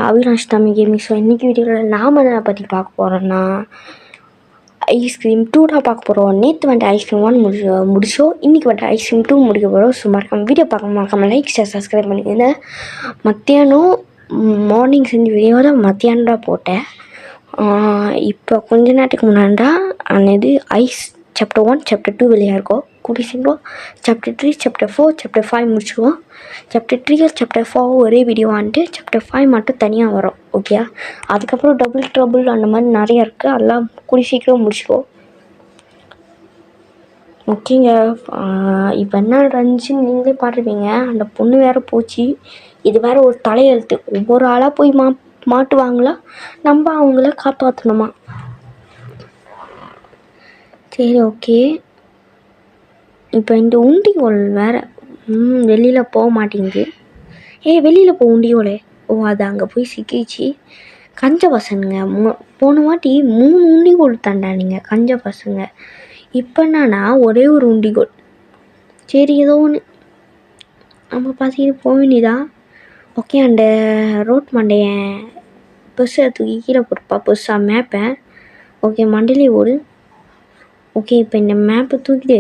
Avinash Tamil gaming. So இன்றைக்கி வீடியோவில் நாம் என்ன பற்றி பார்க்க போகிறோன்னா ஐஸ்கிரீம் 2 தான் பார்க்க போகிறோம். நேற்று வந்துட்டு ஐஸ்கிரீம் 1 முடிச்சோம். இன்றைக்கி வந்துட்டு ஐஸ்கிரீம் 2 முடிக்க போகிறோம். ஸோ மறக்காம வீடியோ மறக்காம லைக் ஷேர் சப்ஸ்கிரைப் பண்ணிக்கோங்க. மத்தியானம் மார்னிங் செஞ்ச வீடியோவில் மத்தியானம் தான் போட்டேன். இப்போ கொஞ்ச நேரத்துக்கு முன்னாடி இது ஐஸ் சாப்டர் 1 சாப்டர் 2 வெளியாக இருக்கும். கூடி சீக்கிரம் சாப்டர் 3 சாப்டர் 4 சாப்டர் 5 முடிச்சுக்குவோம். சாப்டர் 3 சாப்டர் 4 ஒரே வீடியோ வந்துட்டு சாப்டர் 5 மட்டும் தனியாக வரும். ஓகே, அதுக்கப்புறம் டபுள் ட்ரபிள் அந்த மாதிரி நிறையா இருக்குது. அதெல்லாம் கூடி சீக்கிரம் முடிச்சுக்குவோம். ஓகேங்க, இப்போ என்ன நடந்துச்சுன்னு நீங்களே பார்த்துருப்பீங்க. அந்த பொண்ணு வேறு போச்சு. இது வேறு ஒரு தலையெழுத்து. ஒவ்வொரு ஆளாக போய் மாட்டுவாங்களா, நம்ம அவங்கள காப்பாற்றணுமா? சரி, ஓகே. இப்போ இந்த உண்டிகோல் வேறு வெளியில் போக மாட்டேங்குது. வெளியில் போ உண்டிகோலே. அது அங்கே போய் சிக்கிச்சு. கஞ்ச பசங்க போன வாட்டி 3 உண்டிகோல் தாண்டானீங்க கஞ்ச பசங்க. இப்போ என்னன்னா ஒரே ஒரு உண்டிகோல். சரி, ஏதோ ஒன்று நம்ம பார்த்துக்கிட்டு போக வேண்டியதான். ஓகே, அந்த ரோட் மண்டையன் பெருசாக தூக்கி கீழே போட்டுப்பா, பெருசாக மேப்பை. ஓகே, மண்டையிலே ஓடு. ஓகே, இப்போ இந்த மேப்பை தூக்கிட்டு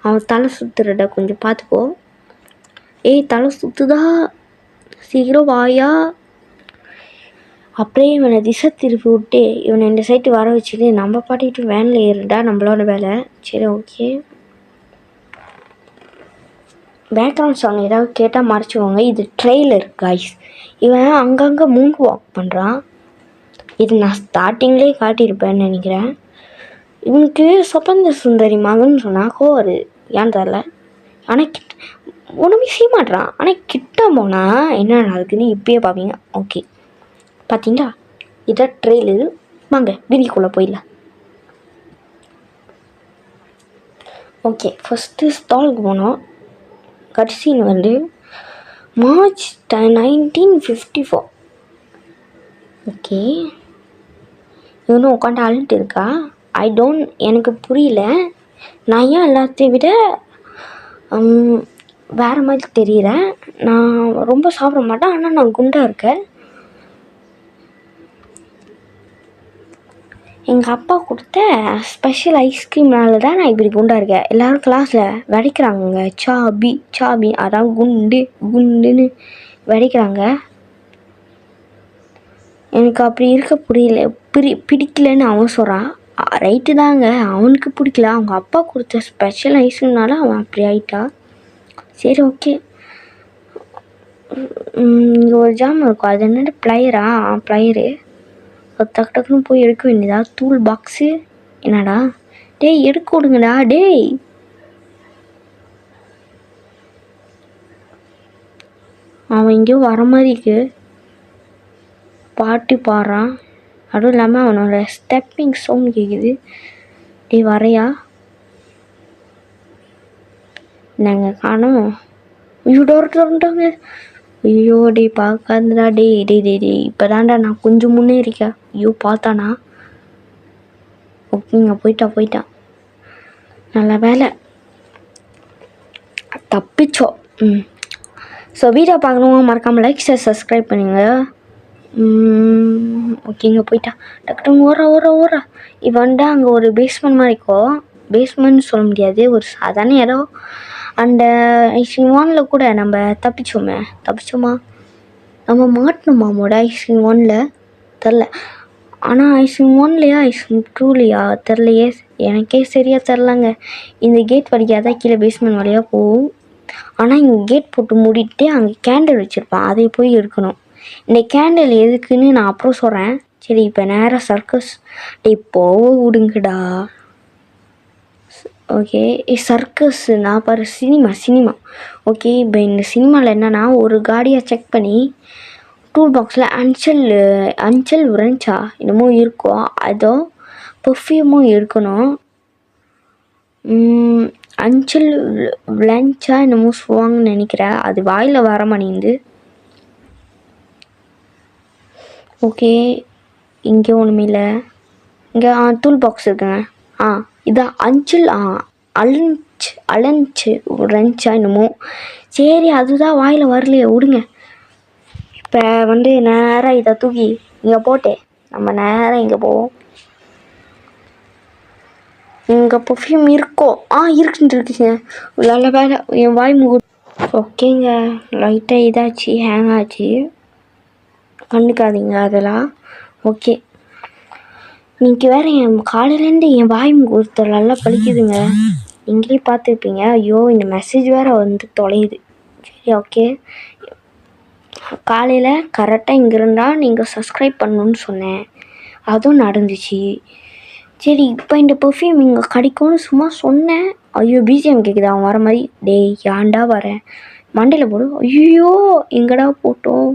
அவன் தலை சுற்றுறட கொஞ்சம் பார்த்துக்கோ. தலை சுற்றுதா, சீக்கிரம் வாயா. அப்படியே இவனை திசை திருப்பி விட்டு இவனை இந்த சைட்டு வர வச்சுட்டு நம்ம பாட்டிட்டு வேனில் ஏறுடா, நம்மளோட வேலை. சரி, ஓகே. பேக்ரவுண்ட் சாங் ஏதாவது கேட்டால் மறைச்சிக்கோங்க. இது ட்ரெய்லர் காய்ஸ். இவன் அங்கங்கே மூணு வாக் பண்ணுறான். இது நான் ஸ்டார்டிங்லேயே காட்டியிருப்பேன்னு நினைக்கிறேன். இவனுக்கு சொப்பந்த சுந்தரி மகன் சொன்னால் கோவரு ஏன்னு தெரில. ஆனால் ஒன்றுமே செய்ய மாட்றான். ஆனால் கிட்ட போனால் என்ன நடக்குதுன்னு இப்பயே பார்ப்பீங்க. ஓகே, பார்த்தீங்களா, இதான் ட்ரெயிலரு. வாங்க வீடியோக்குள்ளே போயிடலாம். ஓகே, ஃபஸ்ட்டு ஸ்டாலுக்கு போனோம். கடைசின்னு வந்து மார்ச் 1954. ஓகே, இவனும் உட்காந்து அழுட்டு இருக்கா. எனக்கு புரியல. நான் ஏன் எல்லாத்தையும் விட வேறு மாதிரி தெரிகிறேன். நான் ரொம்ப சாப்பிட மாட்டேன், ஆனால் நான் குண்டாக இருக்கேன். எங்கள் அப்பா கொடுத்த ஸ்பெஷல் ஐஸ்கிரீம்னால தான் நான் இப்படி குண்டாக இருக்கேன். எல்லோரும் கிளாஸில் வெடிக்கிறாங்க. சாபி அதான் குண்டுன்னு வெடிக்கிறாங்க. எனக்கு அப்படி இருக்க பிடிக்கலன்னு அவன் சொல்கிறான். ரைட்டு தாங்க, அவனுக்கு பிடிக்கல. அவங்க அப்பா கொடுத்த ஸ்பெஷல் ஐஸ்கிரீம்னால அவன் அப்படி ஆகிட்டா. சரி, ஓகே. இங்கே ஒரு ஜாம் இருக்கும். அது என்னென்ன ப்ளையரு டக்குன்னு போய் எடுக்க வேண்டியதா. டூல் பாக்ஸு என்னடா டேய், எடுக்க விடுங்கடா டேய். அவன் இங்கேயோ வர மாதிரி இருக்கு. பாட்டு பாடுறான். அதுவும் இல்லாமல் அவனோட ஸ்டெப்பிங் சவுண்ட் கேட்குது. டேய் வரையா நாங்கள் காணோம். ஐயோ டோர்ட்டாங்க. ஐயோ டே பார்க்காதுடா. டே இப்போ தான்டா நான் கொஞ்சம் முன்னே இருக்கேன். ஐயோ பார்த்தானா. ஓகேங்க, போயிட்டான். நல்ல வேலை தப்பிச்சோம். ஸோ வீடியோ பார்க்கணுமா மறக்காமல் லைக் ஷேர் சப்ஸ்கிரைப் பண்ணுங்க. ஓகேங்க, போயிட்டா. டக்குனு ஓடுறா. இவன்டா அங்கே ஒரு பேஸ்மெண்ட் மாதிரி இருக்கும். பேஸ்மெண்ட் சொல்ல முடியாது, ஒரு சாதாரண இடம். அந்த ஐஸ்கிரீம் 1 கூட நம்ம தப்பிச்சோமா நம்ம மாட்டணுமாமோட ஐஸ்கிரீம் 1 தெரில. ஆனால் ஐஸ்கிரீம் 1 ஐஸ்கிரீம் 2 தெரிலையே. எனக்கே சரியாக தெரிலங்க. இந்த கேட் வழியாக தான் கீழே பேஸ்மெண்ட் வழியாக போகும். ஆனால் இங்கே கேட் போட்டு மூடிட்டு அங்கே கேண்டில் வச்சுருப்பான். அதை போய் எடுக்கணும். இந்த கேண்டில் எதுக்குன்னு நான் அப்புறம் சொல்கிறேன். சரி, இப்போ நேராக சர்க்கஸ். போக விடுங்கடா. ஓகே, சர்க்கஸ் நான் பாரு சினிமா. ஓகே, இப்போ இந்த சினிமாவில் என்னென்னா ஒரு காடியாக செக் பண்ணி டூல் பாக்ஸில் அஞ்சல் உரஞ்சா என்னமோ இருக்கும். அதோ பர்ஃப்யூமும் இருக்கணும். அஞ்சல் விளஞ்சா என்னமோ சொல்லுவாங்கன்னு நினைக்கிறேன். அது வாயில் வர மாட்டேங்குது. ஓகே, இங்கே ஒன்றுமே இல்லை. இங்கே டூல் பாக்ஸ் இருக்குங்க. இதான் அலஞ்சு உரஞ்சா என்னமோ. சரி, அதுதான் வாயில் வரலையே, விடுங்க. இப்போ வந்து நேராக இதை தூக்கி இங்கே போட்டு நம்ம நேராக இங்கே போவோம். இங்கே பர்ஃப்யூம் இருக்கோ? இருக்குங்க. நல்ல வேலை என் வாய் ஓகேங்க. லைட்டாக இதாச்சு, ஹேங் ஆச்சு, கண்டுக்காதீங்க அதெல்லாம். ஓகே, இன்னைக்கு வேறு என் காலையிலேருந்து என் வாய் முகூர்த்தம் நல்லா பழிக்குதுங்க. நீங்களே பார்த்துருப்பீங்க. ஐயோ, இந்த மெசேஜ் வேறு வந்து தொலையுது. சரி, ஓகே. காலையில் கரெக்டாக இங்கே இருந்தால் நீங்கள் சப்ஸ்கிரைப் பண்ணணுன்னு சொன்னேன், அதுவும் நடந்துச்சு. சரி, இப்போ இந்த பர்ஃப்யூம் இங்கே கிடைக்கும்னு சும்மா சொன்னேன். ஐயோ, பிஜிஎம் கேட்குது அவன் வர மாதிரி. டேய், ஏன்டா வரேன்? மண்டையில் போடு. ஐயோ, எங்கடா போட்டோம்?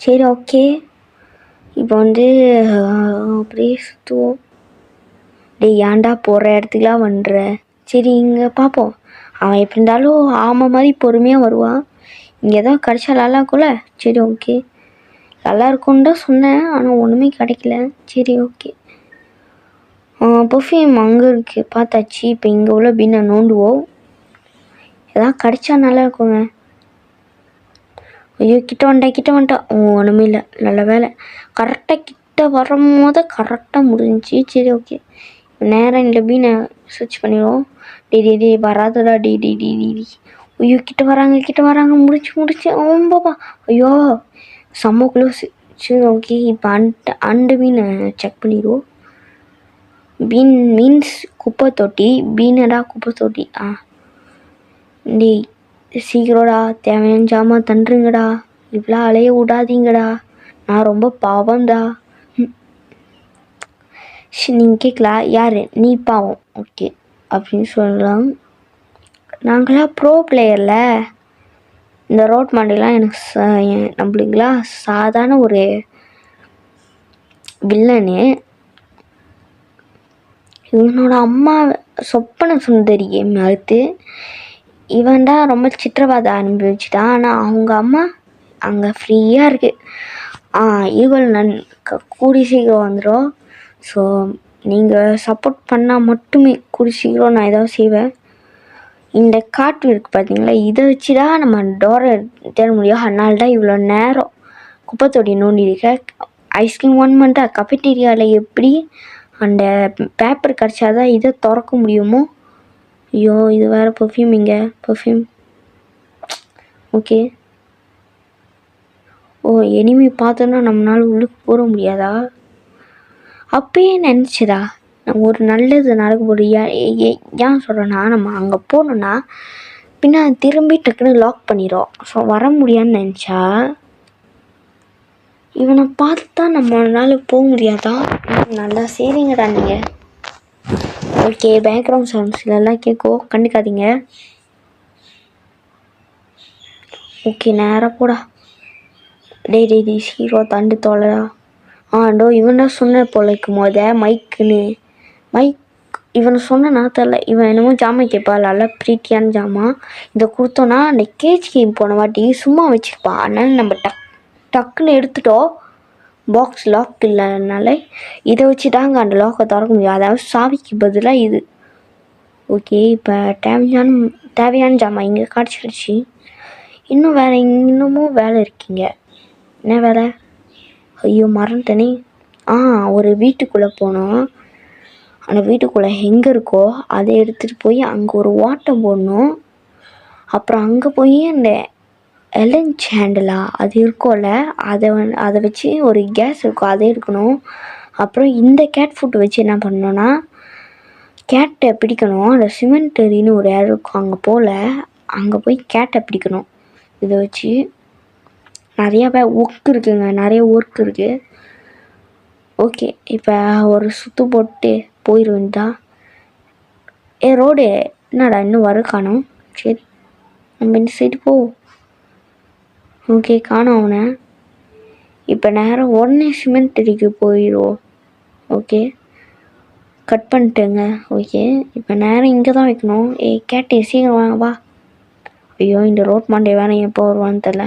சரி, ஓகே. இப்போ வந்து அப்படியே சுற்றுவோம். டேய், ஏன்டா போகிற இடத்துக்குலாம் வந்துடுற? சரி, இங்கே பார்ப்போம். அவன் எப்படி இருந்தாலும் ஆமாம் மாதிரி பொறுமையாக வருவான். இங்கே தான் கிடச்சா நல்லா இருக்கும்ல. சரி, ஓகே. நல்லா இருக்கும்னு தான் சொன்னேன், ஆனால் ஒன்றுமே கிடைக்கல. சரி, ஓகே. பர்ஃப்யூம் அங்கே இருக்குது, பார்த்தாச்சு. இப்போ இங்கே உள்ள பின்னை நோண்டுவோம். எதாவது கிடைச்சா நல்லா இருக்குங்க. ஐயோ, கிட்ட வந்துட்டா. ஒன்றுமே இல்லை. நல்ல வேலை, கரெக்டாக கிட்ட வரும்போது கரெக்டாக முடிஞ்சிச்சு. சரி, ஓகே. நேராக இந்த பீனை சர்ச் பண்ணிடுவோம். டே வராதடா. டி ஐயோ, கிட்ட வராங்க. முடிச்சு ரொம்பப்பா. ஐயோ, செம்ம க்ளோஸ். சரி, ஓகே. இப்போ அந்த மீனை செக் பண்ணிடுவோம். பீன் மீன்ஸ் குப்பை தொட்டி. பீனடா குப்பை தொட்டி. டேய், சீக்கிரம்டா, தேவையான ஜாமான் தண்டுருங்கடா. இவ்வளோ அலைய விடாதீங்கடா, நான் ரொம்ப பாவம்டா. நீங்கள் கேட்கலாம், யார் நீ பாவம்? ஓகே அப்படின்னு சொல்லலாம். நாங்களாம் ப்ரோ பிளேயரில் இந்த ரோட் மாண்டிலாம் எனக்கு நம்மளுங்களா சாதாரண ஒரு வில்லனு. இவனோட அம்மா சொப்பன சுந்தரி அடுத்து இவன்டா ரொம்ப சித்திரவதை அனுபவிச்சுட்டான். ஆனால் அவங்க அம்மா அங்கே ஃப்ரீயாக இருக்குது. இவள் கூடி சீக்கிரம் வந்துடும். ஸோ நீங்கள் சப்போர்ட் பண்ணால் மட்டுமே கூடி சீக்கிரம் நான் ஏதாவது செய்வேன். இந்த காட்டு இருக்குது பார்த்தீங்களா, இதை வச்சு தான் நம்ம டோரை தேட முடியும். அதனால தான் இவ்வளோ நேரம் குப்பை தொட்டி நோண்டியிருக்கேன். ஐஸ்கிரீம் ஒன் பண்ணிட்டா கஃபெட்டீரியாவில் எப்படி அந்த பேப்பர் கிடச்சாதான் இதை திறக்க முடியுமோ. ஐயோ, இது வேறு பர்ஃப்யூம். இங்கே பர்ஃப்யூம். ஓகே. எனிமி பார்த்தோன்னா நம்மளால் உள்ளுக்கு போட முடியாதா? அப்பயே நினச்சதா நம்ம ஒரு நல்லது நடக்க போகிறோம். ஏன் சொல்கிறேன்னா, நம்ம அங்கே போனோன்னா பின்னா திரும்பி டக்குன்னு லாக் பண்ணிடும். ஸோ வர முடியாதுன்னு நினச்சா இவனை பார்த்தா நம்மளால போக முடியாதா? நல்லா செய்றீங்கடா நீங்கள். ஓகே, பேக்ரவுண்ட் சவுண்ட்ஸ்லாம் கேட்கும், கண்டுக்காதீங்க. ஓகே, நேராக போடா. டேய் ஹீரோ தண்டு தோலடா. இவன் தான் சொன்ன போல இருக்கும் மைக் இவனை சொன்னா தெரில. இவன் என்னமோ ஜாமான் கேட்பா, நல்லா ப்ரீட்டியான ஜாமான். இதை கொடுத்தோன்னா அந்த கேஜ் கேம் போன வாட்டி சும்மா வச்சுருப்பான். அதனால நம்ம டக்குன்னு எடுத்துட்டோம். பாக்ஸ் லாக் இல்லைனால இதை வச்சு தாங்க அந்த லாக்கை திறக்க முடியும். அதாவது சாவிக்கு பதிலாக இது. ஓகே, இப்போ தேவையான ஜாமான் இங்கே கிடச்சிருச்சு. இன்னமும் வேலை இருக்கீங்க. என்ன வேலை? ஐயோ, மறந்துட்டனே. ஒரு வீட்டுக்குள்ளே போனோம். அந்த வீட்டுக்குள்ளே எங்கே இருக்கோ அதை எடுத்துகிட்டு போய் அங்கே ஒரு வாட்டர் போடணும். அப்புறம் அங்கே போய் அந்த எலஞ்ச் ஹேண்டிலா அது இருக்கும்ல, அதை வச்சு ஒரு கேஸ் இருக்கும், அதை எடுக்கணும். அப்புறம் இந்த கேட் ஃபுட்டு வச்சு என்ன பண்ணணும்னா, கேட்டை பிடிக்கணும். அந்த சிமெண்ட்ரின்னு ஒரு இடம் இருக்கும், அங்கே போய் கேட்டை பிடிக்கணும். இதை வச்சு நிறைய ஒர்க் இருக்குங்க, நிறைய ஒர்க் இருக்குது. ஓகே, இப்போ ஒரு சுற்று போட்டு போயிடுவேன்டா. ரோடு என்னடா இன்னும் வர காணோம். சரி, நம்ம இந்த சைடு போ. ஓகே, காணோம் அவனை. இப்போ நேரம் உடனே சிமெண்ட்ரிக்கு போயிடுவோம். ஓகே, கட் பண்ணிட்டேங்க. ஓகே, இப்போ நேரம் இங்கே தான் வைக்கணும். கேட்டே சீக்கிரம் வாங்க வா. ஐயோ, இந்த ரோட் மாண்டே வேறு எப்போ வருவான்னு தெரில.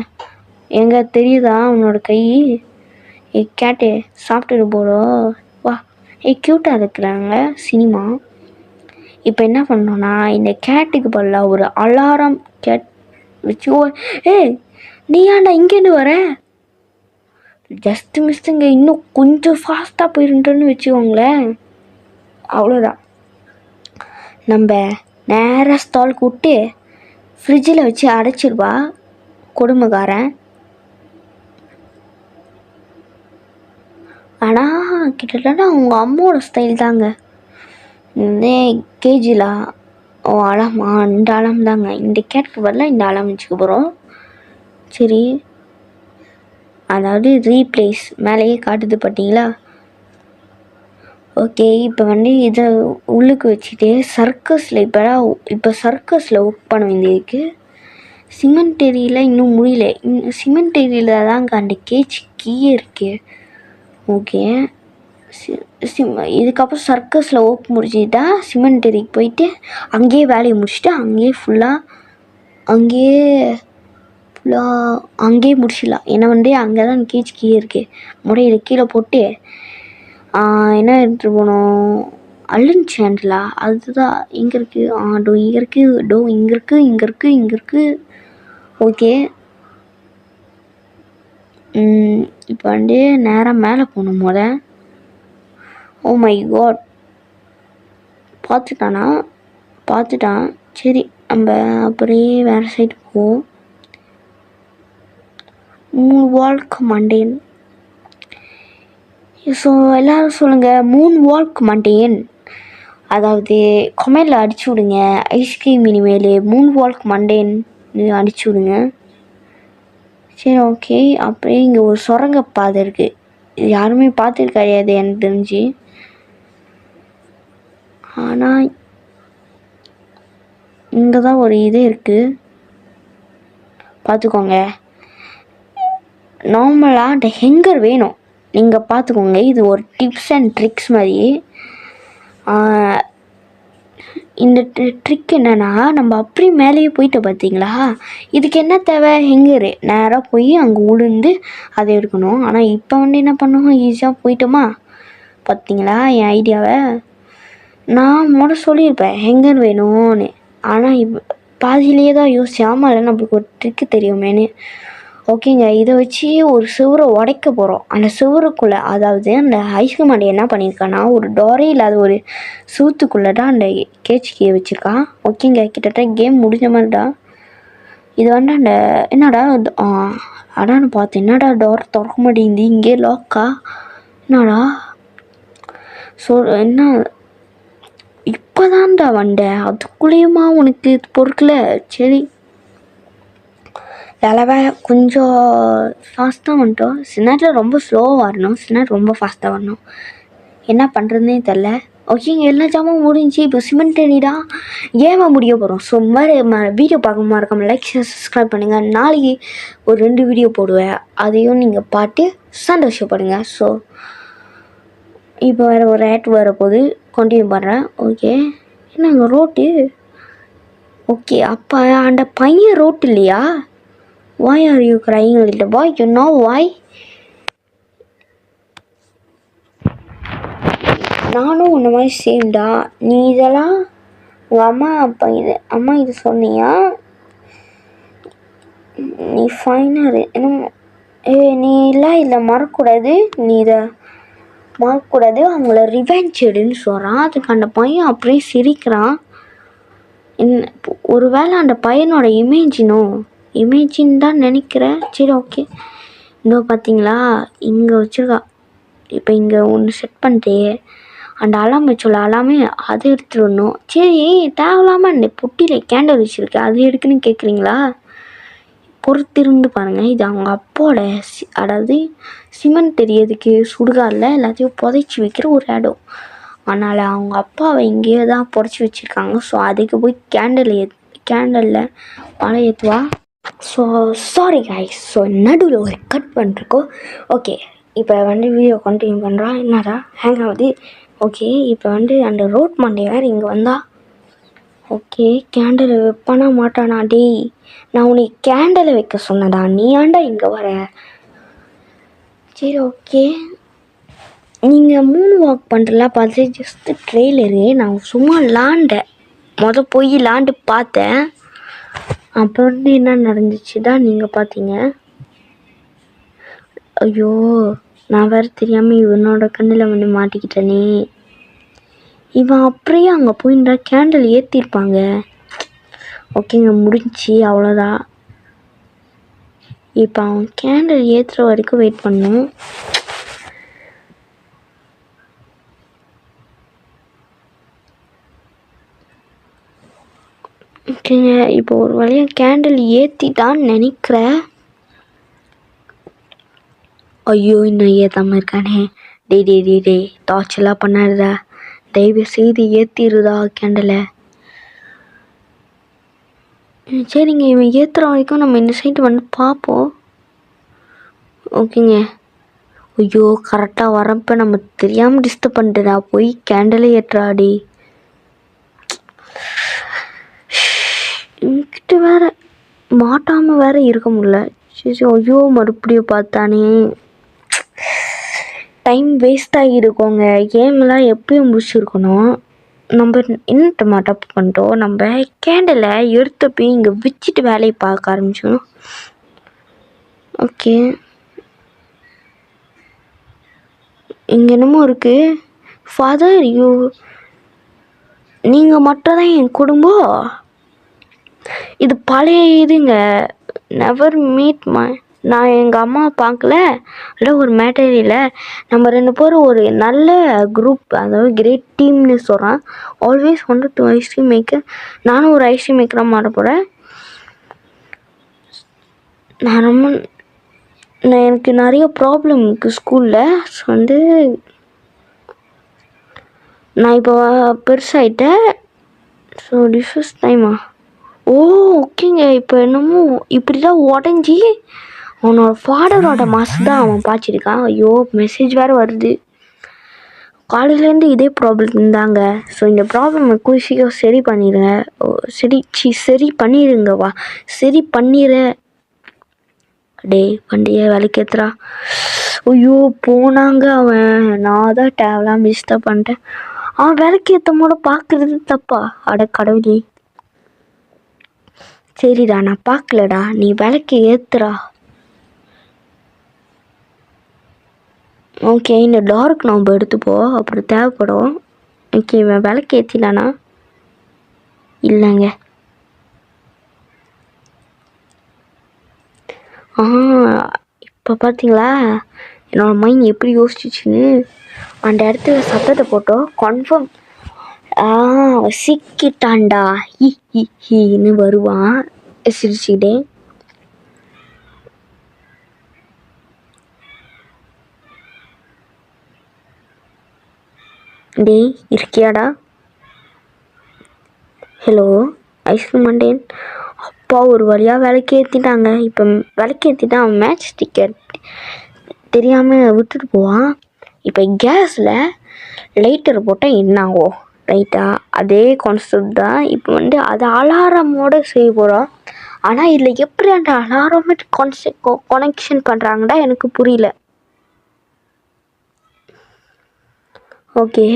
எங்கே தெரியுதா அவனோட கை? கேட்டே சாப்பிட்டுட்டு போகிறோம் வா. க்யூட்டாக இருக்கிறாங்க சினிமா. இப்போ என்ன பண்ணோன்னா, இந்த கேட்டுக்கு பதிலாக ஒரு அலாரம் கேட் வச்சு ஏய் நீ ஏன்டா இங்கேருந்து வர? ஜஸ்ட் மிஸ்ஸுங்க, இன்னும் கொஞ்சம் ஃபாஸ்ட்டாக போயிருந்தோன்னு வச்சுக்கோங்களேன், அவ்வளோதான். நம்ம நேராக ஸ்டாலுக்கு விட்டு ஃப்ரிட்ஜில் வச்சு அடைச்சிருவா கொடுமைக்காரன். ஆனால் கிட்டத்தட்ட அவங்க அம்மாவோட ஸ்டைல் தாங்க. இந்த கேஜிலா அலாமா இந்த அலாம் தாங்க. இந்த கேட்டுக்கு பதிலாக இந்த அலாம் வச்சுக்க போகிறோம். சரி, அதாவது ரீப்ளேஸ் மேலேயே காட்டுது பார்த்தீங்களா? ஓகே, இப்போ இதை உள்ளுக்கு வச்சுட்டு சர்க்கஸில் இப்போ சர்க்கஸில் ஒர்க் பண்ண வேண்டியிருக்கு. சிமெண்டரியில் இன்னும் முடியல. சிமெண்டரியில் தாங்க அந்த கேஜ் கீயே இருக்கு. ஓகே, இதுக்கப்புறம் சர்க்கஸில் ஒர்க் முடிச்சுட்டா சிமெண்டரிக்கு போயிட்டு அங்கேயே வேலையை முடிச்சுட்டு அங்கேயே முடிச்சிடலாம். ஏன்னா அங்கே தான் கேஜ் கீழே இருக்குது. முறையில கீழே போட்டு என்ன எடுத்துகிட்டு போனோம், அல்லன் சேண்டலா, அதுதான் இங்கே இருக்குது. டோ இங்கே இருக்குது, டோ இங்கே இருக்குது. ஓகே, இப்போ நேராக மேலே போகணும். ஓ மை காட், பார்த்துட்டான். சரி, நம்ம அப்படியே வேறு சைடு போவோம். Moon walk mundane. ஸோ எல்லோரும் சொல்லுங்கள், மூன் வால்க் மண்டேன். அதாவது கொமெண்டில் அடிச்சு விடுங்க. ஐஸ்கிரீம் இனிமேல் மூன் வால்க் மண்டேன் அடிச்சு விடுங்க. சரி, ஓகே. அப்படியே இங்கே ஒரு சுரங்க பாதை இருக்குது. இது யாருமே பார்த்துட்டு கிடையாது எனக்கு தெரிஞ்சு. ஆனால் இங்கே தான் ஒரு இது இருக்குது, பார்த்துக்கோங்க. நார்மலாக அந்த ஹெங்கர் வேணும், நீங்கள் பார்த்துக்கோங்க. இது ஒரு டிப்ஸ் அண்ட் ட்ரிக்ஸ் மாதிரி. இந்த ட்ரிக் என்னென்னா, நம்ம அப்படியே மேலேயே போயிட்டு பார்த்தீங்களா, இதுக்கு என்ன தேவை, ஹெங்கரு நேராக போய் அங்கே உளுந்து அதை எடுக்கணும். ஆனால் இப்போ என்ன பண்ணுவோம், ஈஸியாக போயிட்டோமா. பார்த்தீங்களா என் ஐடியாவை? நான் சொல்லியிருப்பேன் ஹெங்கர் வேணும்னு. ஆனால் இப்போ பாதியிலேயே தான் யோசிச்சேன். ஆமாம், இல்லை நம்மளுக்கு ஒரு ட்ரிக்கு தெரியுமேனு. ஓகேங்க, இதை வச்சு ஒரு சுவரை உடைக்க போகிறோம். அந்த சுவருக்குள்ளே, அதாவது அந்த ஐஸ்கிரீம் அண்டை என்ன பண்ணியிருக்கான்னா, ஒரு டோரே இல்லாத ஒரு சூத்துக்குள்ளே தான் அந்த கேச்சிக்கியை வச்சுருக்கான். ஓகேங்க, கிட்டத்தட்ட கேம் முடிஞ்ச மாதிரிடா. இது அந்த என்னடா அடான்னு பார்த்தேன், என்னடா டோர் திறக்க மாட்டேங்குது, இங்கே லாக்கா, என்னடா என்ன இப்போதான்டா வந்தேன், அதுக்குள்ளேயுமா உனக்கு பொறுக்கல. சரி, எல்லாவே கொஞ்சம் ஃபாஸ்ட்டாக வந்துட்டோம். சில நேரத்தில் ரொம்ப ஸ்லோவாக வரணும், சில நேரம் ரொம்ப ஃபாஸ்ட்டாக வரணும். என்ன பண்ணுறதுனே தெரில. ஓகேங்க, எல்லா ஜாமும் முடிஞ்சு இப்போ சிமெண்டரிடா கேமை முடிய போகிறோம். ஸோ வீடியோ பார்க்க மறக்காம லைக் சப்ஸ்கிரைப் பண்ணுங்கள். நாளைக்கு ஒரு 2 வீடியோ போடுவேன், அதையும் நீங்கள் பார்த்து சந்தோஷப்படுங்க. ஸோ இப்போ வேறு ஒரு ஆட் வரப்போது கண்டினியூ பண்ணுறேன். ஓகே, என்னங்க ரோட்டு? ஓகே, அப்போ அந்த பையன் ரோட்டு இல்லையா? Why are you crying, little boy? You know why? நானும் உன்ன மாதிரி சேம்டா. நீ இதெல்லாம் உங்கள் அம்மா இது சொன்னியா? நீ ஃபைனாக என்ன நீ இல்லை இதில் மறக்கூடாது, நீ இதை மறக்கூடாது, அவங்கள ரிவெஞ்ச் எடுன்னு சொல்கிறான். அதுக்கு அந்த பையன் அப்படியே சிரிக்கிறான். ஒரு வேளை அந்த பையனோட இமேஜின் தான் நினைக்கிறேன். சரி, ஓகே. இன்னும் பார்த்தீங்களா, இங்கே வச்சுருக்கா. இப்போ இங்கே ஒன்று செட் பண்ணிட்டே அந்த அலாம் வச்சோல, அலாமே அதை எடுத்துகிட்டு வரணும். சரி, தேவையில்லாமல் அந்த பொட்டியில் கேண்டல் வச்சுருக்கு, அது எடுக்குன்னு கேட்குறீங்களா? பொறுத்திருந்து பாருங்கள். இது அவங்க அப்போட அதாவது சிமெண்ட் தெரியறதுக்கு சுடுகாடில் எல்லாத்தையும் புதைச்சி வைக்கிற ஒரு இடம். அதனால் அவங்க அப்பாவை இங்கேயே தான் புதைச்சி வச்சுருக்காங்க. ஸோ அதுக்கு போய் கேண்டலில் பழம் ஏற்றுவா. ஸோ சாரி கைஸ், ஸோ நடுவில் ஒரு கட் பண்ணிருக்கோம். ஓகே, இப்போ வீடியோ கண்டினியூ பண்ணுறான். என்னடா ஹேங் ஆகுது? ஓகே, இப்போ அந்த ரோட் மண்டே வேறு இங்கே வந்தா. ஓகே, கேண்டலை வைப்பானா மாட்டானா? டேய், நான் உனக்கு கேண்டலை வைக்க சொன்னடா, நீ ஏன்டா இங்கே வர? சரி, ஓகே. நீங்கள் மூணு வாக் பண்ணுறல பார்த்து ஜஸ்ட்டு ட்ரெய்லரு. நான் சும்மா லாண்டேன், போய் லாண்டு பார்த்தேன். அப்புறம் வந்து என்ன நடந்துச்சு தான் நீங்கள் பார்த்தீங்க. ஐயோ, நான் வேறு தெரியாமல் இவனோட கண்ணில் வந்து மாட்டிக்கிட்டேனே. இவன் அப்படியே அங்கே போயிருந்தா கேண்டில் ஏற்றிருப்பாங்க. ஓகேங்க, முடிஞ்சி அவ்வளோதான். இப்போ அவன் கேண்டில் ஏற்றுற வரைக்கும் வெயிட் பண்ணும். ஓகேங்க, இப்போ ஒரு வழியாக கேண்டில் ஏற்றிட்டான்னு நினைக்கிறேன். ஐயோ, இன்னும் ஏற்றாமல் இருக்கானே. டேய் டார்ச்செல்லாம் பண்ணாதடா, தயவு செய்து ஏற்றிடுதா கேண்டலை. சரிங்க, இவன் ஏற்றுற வரைக்கும் நம்ம இந்த சைடு வந்து பார்ப்போம். ஓகேங்க. ஐயோ, கரெக்டாக வரப்போ நம்ம தெரியாமல் டிஸ்டர்ப் பண்ணிட்டுடா, போய் கேண்டலை ஏற்றுறாடி. இங்கிட்ட வேற மாட்டாமல் வேற இருக்க முடியல. சரி, ஐயோ மறுபடியும் பார்த்தானே. Time waste ஆகியிருக்கோங்க. கேம்லாம் எப்பயும் முடிச்சிருக்கணும். நம்ம என்ன தப்பு பண்ணிட்டோம், நம்ம கேண்டலை எடுத்து போய் இங்கே வச்சுட்டு வேலையை பார்க்க ஆரம்பிச்சோம். ஓகே, இங்கே என்னமோ இருக்குது. ஃபாதர், நீங்கள் மட்டும் தான் என் குடும்பம். இது பழைய இதுங்க. நெவர் மீட் நான் எங்கள் அம்மாவை பார்க்கல. அதில் ஒரு மேட்டர் இல்லை. நம்ம 2 பேரும் ஒரு நல்ல குரூப், அதாவது கிரேட் டீம்னு சொல்கிறேன். Always wanted to ice cream maker. நானும் ஒரு ஐஸ்கிரீம் மேக்கராக மாற போகிறேன். எனக்கு நிறைய ப்ராப்ளம் இருக்குது ஸ்கூலில். ஸோ வந்து நான் இப்போ பெருசாகிட்டேன். ஸோ திஸ் இஸ் டைமா. ஓகேங்க, இப்போ என்னமோ இப்படி தான் உடஞ்சி அவனோட ஃபாதரோட மாசு தான் அவன் பாய்ச்சிருக்கான். ஐயோ, மெசேஜ் வேறு வருது. காலையிலேருந்து இதே ப்ராப்ளம் இருந்தாங்க. ஸோ இந்த ப்ராப்ளம் சீக்கிரம் சரி பண்ணிடுங்க. சரி பண்ணிடுங்கவா. சரி பண்ணிடுறேன். டே வண்டியை வேலைக்கு ஏற்றுறா. ஐயோ, போனாங்க அவன். நான் தான் தேவலாம் மிஸ்டப் பண்ணிட்டேன். அவன் வேலைக்கு ஏற்றமோட பார்க்குறது தப்பா? அட கடவுளே. சரிடா, நான் பார்க்கலடா, நீ விளக்கு ஏற்றுறா. ஓகே, இந்த டார்க் நம்ம எடுத்துப்போ, அப்புறம் தேவைப்படும். ஓகே, இவன் விளக்கு ஏற்றினானா? இல்லைங்க. இப்போ பார்த்தீங்களா என்னோட மைண்ட் எப்படி யோசிச்சுன்னு. அந்த இடத்துல சத்தத்தை போட்டோம். கன்ஃபார்ம் சிக்கிட்டான்டா ஹின்னு வருவான் சிரிச்சுக்கிட்டே. டேய் இருக்கியாடா? Hello ice cream mundane. அப்பா ஒரு வழியாக விளக்கு ஏற்றிட்டாங்க. இப்போ விளக்கு ஏற்றிட்டா அவன் மேட்ச் ஸ்டிக்கர் தெரியாமல் விட்டுட்டு போவான். இப்போ கேஸில் லைட்டர் போட்டால் என்ன ஆகும்? ரைட்டாக அதே கான்செப்ட் தான். இப்போ வந்து அது அலாரமோடு செய்ய போகிறோம். ஆனால் இதில் எப்படி அந்த அலாரமே கனெக்ஷன் பண்ணுறாங்கடா எனக்கு புரியல. ஓகே,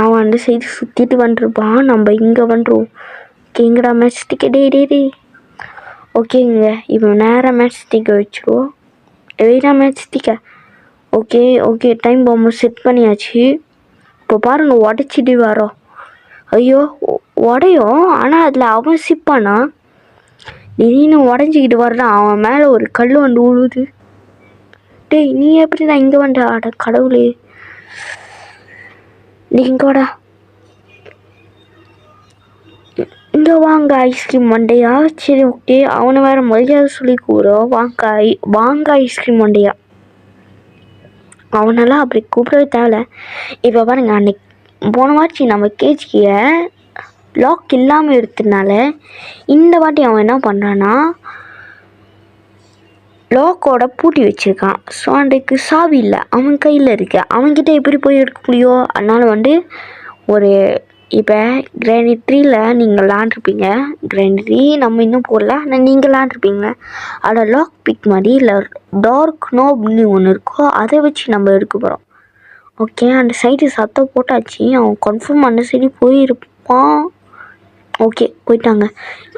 அவன் அந்த சைடு சுற்றிட்டு வந்துருப்பான். நம்ம இங்கே வந்துடுவோம். ஓகேங்கடா மேட்ச் ஸ்டிக்கை. டே ஓகேங்க, இப்போ நேராக மேட்ச் ஸ்டிக்கை வச்சுருவோம். எதுனா மேட்ச் ஸ்டிக்கை. ஓகே டைம் பாம்பு செட் பண்ணியாச்சு. இப்போ பாருங்க உடச்சிட்டு வரோம். ஐயோ உடையும், ஆனால் அதில் அவன் சிப்பானா திடீர்னு உடஞ்சிக்கிட்டு வர்றான். அவன் மேலே ஒரு கல் வந்து உழுது. டேய் நீ எப்படி தான் இங்கே வந்தா? அட கடவுளே, நீ இங்கே வாடா. இங்கே வாங்க ஐஸ்கிரீம் மண்டையா. சரி ஓகே, அவனை வேறு மரியாதை சொல்லி கூறோம். வாங்க ஐஸ்கிரீம் மண்டையா. அவனெல்லாம் அப்படி கூப்பிடவே தேவை. இப்போ பாருங்க, அன்னைக்கு போன வாட்டி நம்ம கேஜியை லாக் இல்லாமல் எடுத்ததுனால இந்த வாட்டி அவன் என்ன பண்ணுறான்னா லாக்கோட பூட்டி வச்சுருக்கான். ஸோ அன்றைக்கு சாவி இல்லை, அவன் கையில் இருக்கு. அவன்கிட்ட எப்படி போய் எடுக்க முடியும்? அதனால் வந்து ஒரு இப்போ கிரானைட் 3ல நீங்கள் விளாண்டுருப்பீங்க. கிரானைட் 3 நம்ம இன்னும் போடல, ஆனால் நீங்கள் விளாண்டுருப்பீங்க. அதில் லாக் பிக் மாதிரி இல்லை டார்க் நோப்னு ஒன்று இருக்கோ, அதை வச்சு நம்ம எடுக்க போகிறோம். ஓகே, அந்த சைடு சத்தம் போட்டாச்சு. அவன் கன்ஃபார்ம் அந்த சைடு போயிருப்பான். ஓகே போயிட்டாங்க.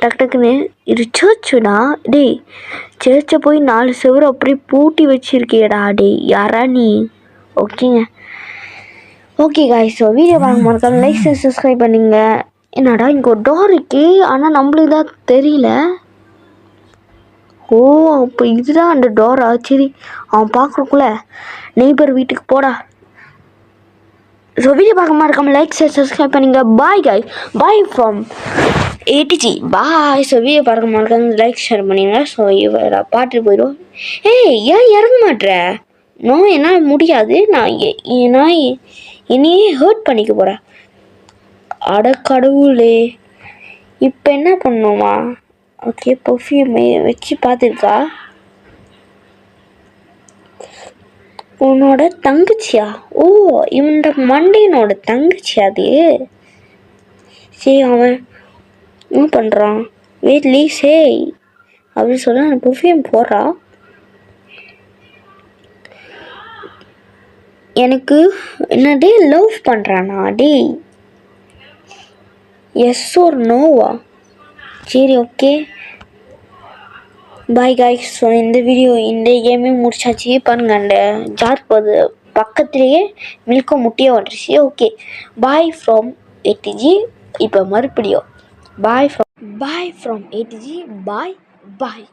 டக்கு டக்குன்னு இது சர்ச்சுடா. டேய் சர்ச்சை போய் 4 செவரு அப்படியே பூட்டி வச்சிருக்கியடா. டேய் யாரா நீ? ஓகேங்க. ஓகே காய்ஸ், ஸோ வீடியோ பார்க்க மறக்காம லைக் சப்ஸ்கிரைப் பண்ணிங்க. என்னடா இங்கே ஒரு டோர் இருக்கு, ஆனால் நம்மளுக்கு தான் தெரியல. ஓ அப்போ இதுதான் அந்த டோரா? சரி அவன் பார்க்குறக்குள்ள நெய்பர் வீட்டுக்கு போடா. ஸோ வீடியோ பார்க்க மறக்காம லைக் சப்ஸ்கிரைப் பண்ணிங்க. பாய் காய், bye from ADG bye. So video பார்க்க மறக்காம லைக் ஷேர் பண்ணிங்க. ஸோ இவரை பாட்டு போயிடும். ஏய் ஏன் இறங்க மாட்டேற? நோ என்னால் முடியாது. நான் என்னையே ஹர்ட் பண்ணிக்க போகிறேன். அட கடவுளே, இப்போ என்ன பண்ணுமா? ஓகே பர்ஃப்யூம் வச்சு பார்த்துருக்கா. உன்னோட தங்கச்சியா? ஓ இவனோட மண்டையனோட தங்கச்சியா அது? சரி அவன் என்ன பண்ணுறான்? வீட்லி சே அப்படின்னு சொல்ல நான் பர்ஃப்யூம் போடுறா. எனக்கு என்னடே லவ் பண்ணுறானா? டே எஸ் ஒரு நோவா? சரி ஓகே பாய் காய்ஸ். ஸோ இந்த கேமே முடிச்சாச்சு. பாருங்க அந்த ஜார் போது பக்கத்துலேயே மில்கோ முட்டையே வந்துருச்சு. Okay bye from ADG. இப்போ மறுபடியும் bye from ADG. Bye bye.